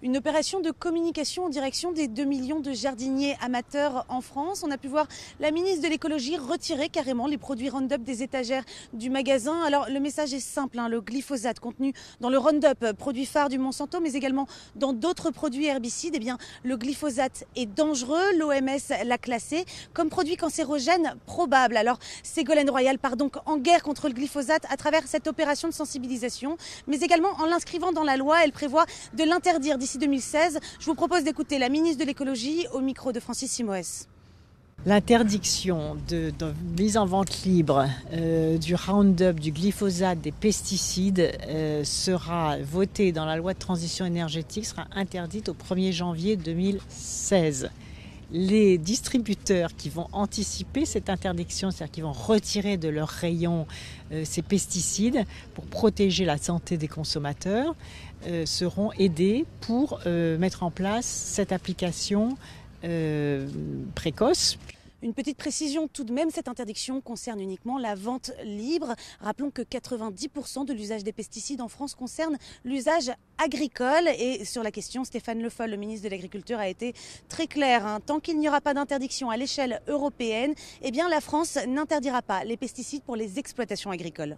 Une opération de communication en direction des 2 millions de jardiniers amateurs en France. On a pu voir la ministre de l'écologie retirer carrément les produits Roundup des étagères du magasin. Alors le message est simple, le glyphosate contenu dans le Roundup, produit phare du Monsanto, mais également dans d'autres produits herbicides, le glyphosate est dangereux. L'OMS l'a classé comme produit cancérogène probable. Alors Ségolène Royal part donc en guerre contre le glyphosate à travers cette opération de sensibilisation, mais également en l'inscrivant dans la loi. Elle prévoit de l'interdire d'ici 2016. Je vous propose d'écouter la ministre de l'écologie au micro de Francis Simoes. L'interdiction de mise en vente libre du Roundup, du glyphosate, des pesticides sera votée dans la loi de transition énergétique, sera interdite au 1er janvier 2016. Les distributeurs qui vont anticiper cette interdiction, c'est-à-dire qui vont retirer de leurs rayons ces pesticides pour protéger la santé des consommateurs, seront aidés pour mettre en place cette application précoce. Une petite précision tout de même, cette interdiction concerne uniquement la vente libre. Rappelons que 90% de l'usage des pesticides en France concerne l'usage agricole. Et sur la question, Stéphane Le Foll, le ministre de l'Agriculture, a été très clair. Tant qu'il n'y aura pas d'interdiction à l'échelle européenne, la France n'interdira pas les pesticides pour les exploitations agricoles.